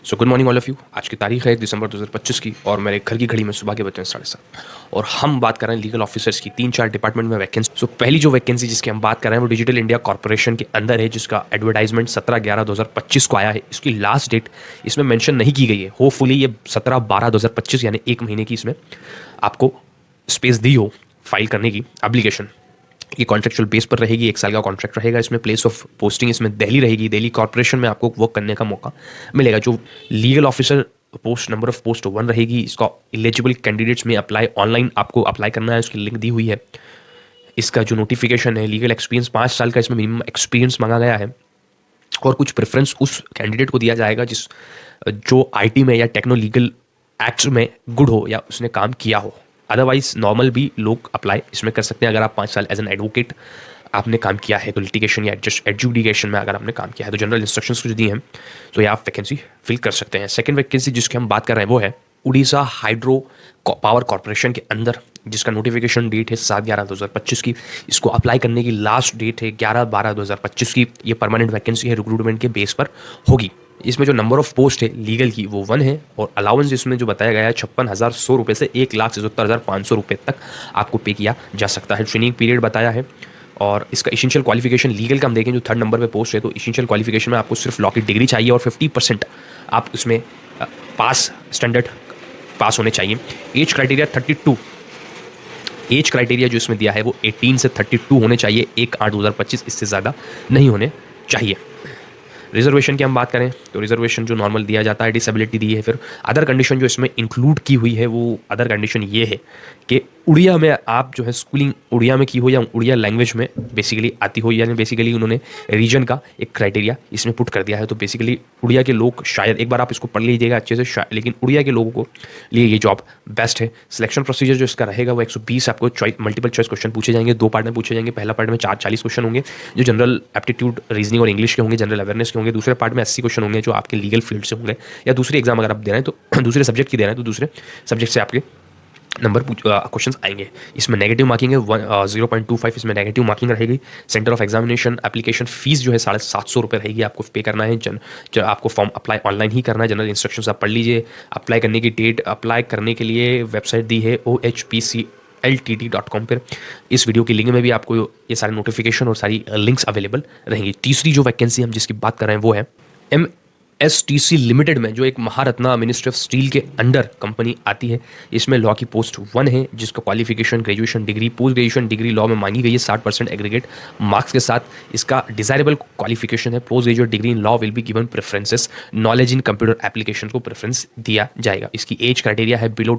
So good morning all of you. आज की तारीख है 1 दिसंबर 2025 की और मेरे घर की घड़ी में सुबह के बजे हैं 7:30 और हम बात कर रहे हैं लीगल ऑफिसर्स की 3-4 डिपार्टमेंट में वैकेंसी। सो पहली जो वैकेंसी जिसकी हम बात कर रहे हैं वो डिजिटल इंडिया कॉर्पोरेशन के अंदर है, जिसका एडवर्टाइजमेंट 17/11/2025 को आया है। इसकी लास्ट डेट इसमें मेंशन नहीं की गई है। होपफुली ये 17/12/2025 यानी 1 महीने की इसमें आपको स्पेस दी हो फाइल करने की एप्लीकेशन। ये कॉन्ट्रेक्चुअल बेस पर रहेगी, 1 साल का कॉन्ट्रैक्ट रहेगा। इसमें प्लेस ऑफ पोस्टिंग इसमें दिल्ली रहेगी। दिल्ली कॉर्पोरेशन में आपको वर्क करने का मौका मिलेगा। जो legal officer post number of post 1 रहेगी। इसका एलिजिबल कैंडिडेट्स में अप्लाई ऑनलाइन आपको अप्लाई करना है, उसकी लिंक दी हुई है। इसका जो नोटिफिकेशन है, लीगल एक्सपीरियंस 5 साल का इसमें मिनिमम एक्सपीरियंस मांगा गया है और कुछ प्रेफरेंस उस कैंडिडेट को दिया जाएगा जो आईटी में या टेक्नो लीगल एक्ट्स में गुड हो या उसने काम किया हो। अदरवाइज नॉर्मल भी लोग अप्लाई इसमें कर सकते हैं। अगर आप 5 साल एज एन एडवोकेट आपने काम किया है तो लिटिगेशन या जस्ट एडजुडिकेशन में अगर आपने काम किया है तो जनरल इंस्ट्रक्शंस कुछ दी हैं तो ये आप वैकेंसी फिल कर सकते हैं। सेकंड वैकेंसी जिसकी हम बात कर रहे हैं वो है उड़ीसा हाइड्रो पावर कॉर्पोरेशन के अंदर, जिसका नोटिफिकेशन डेट है 7/11/2025 की। इसको अप्लाई करने की लास्ट डेट है 11/12/2025 की। ये परमानेंट वैकेंसी है, रिक्रूटमेंट के बेस पर होगी। इसमें जो नंबर ऑफ पोस्ट है लीगल की वो 1 है और अलाउंस इसमें जो बताया गया है 56,100 रुपये से 1,77,500 रुपये तक आपको पे किया जा सकता है। ट्रेनिंग पीरियड बताया है और इसका इसेंशियल क्वालिफिकेशन लीगल का हम देखें जो 3rd नंबर पे पोस्ट है तो इसेंशियल क्वालिफिकेशन में आपको सिर्फ लॉ की डिग्री चाहिए और 50% आप उसमें पास स्टैंडर्ड पास होने चाहिए। एज क्राइटेरिया 32, एज क्राइटेरिया जो इसमें दिया है वो 18 से 32 होने चाहिए। 1/8/2025 इससे ज़्यादा नहीं होने चाहिए। रिजर्वेशन की हम बात करें तो रिजर्वेशन जो नॉर्मल दिया जाता है, डिसेबिलिटी दी है। फिर अदर कंडीशन जो इसमें इंक्लूड की हुई है वो अदर कंडीशन ये है कि उड़िया में आप जो है स्कूलिंग उड़िया में की हो या उड़िया लैंग्वेज में बेसिकली आती हो, यानी बेसिकली उन्होंने रीजन का एक क्राइटेरिया इसमें पुट कर दिया है। तो बेसिकली उड़िया के लोग शायद एक बार आप इसको पढ़ लीजिएगा अच्छे से, लेकिन उड़िया के लोगों को लिए ये जॉब बेस्ट है। सिलेक्शन प्रोसीजर जो इसका रहेगा वो 120 आपको मल्टीपल चॉइस क्वेश्चन पूछे जाएंगे, 2 पार्ट में पूछे जाएंगे। पहला पार्ट में 40 क्वेश्चन होंगे जो जनरल एप्टीट्यूड, रीजनिंग और इंग्लिश के होंगे, जनरल अवेयरनेस के होंगे। दूसरे पार्ट में 80 क्वेश्चन होंगे जो आपके लीगल फील्ड से होंगे या दूसरी एग्जाम अगर आप दे रहे हैं तो दूसरे सब्जेक्ट की दे रहे हैं तो दूसरे सब्जेक्ट से आपके नंबर क्वेश्चन आएंगे। इसमें नेगेटिव मार्किंग है 0.25, इसमें नेगेटिव मार्किंग रहेगी। Centre of examination application fees जो है 750 रुपये रहेगी, आपको पे करना है। जो आपको फॉर्म अप्लाई ऑनलाइन ही करना है। जनरल इंस्ट्रक्शंस आप पढ़ लीजिए। अप्लाई करने की डेट, अप्लाई करने के लिए वेबसाइट दी है ohpcltd.com पर। इस वीडियो की लिंक में भी आपको ये सारे नोटिफिकेशन और सारी लिंक्स अवेलेबल रहेंगी। तीसरी जो वैकेंसी हम जिसकी बात कर रहे हैं वो है MSTC लिमिटेड में, जो एक महारत्ना मिनिस्ट्री ऑफ स्टील के अंडर कंपनी आती है। इसमें लॉ की पोस्ट 1 है जिसका qualification graduation degree, post graduation degree law में मांगी गई है 60% एग्रीगेट मार्क्स के साथ। इसका डिजायरेबल क्वालिफिकेशन है post graduate degree in law will be given preferences, knowledge in computer application को प्रेफरेंस दिया जाएगा। इसकी एज क्राइटेरिया है बिलो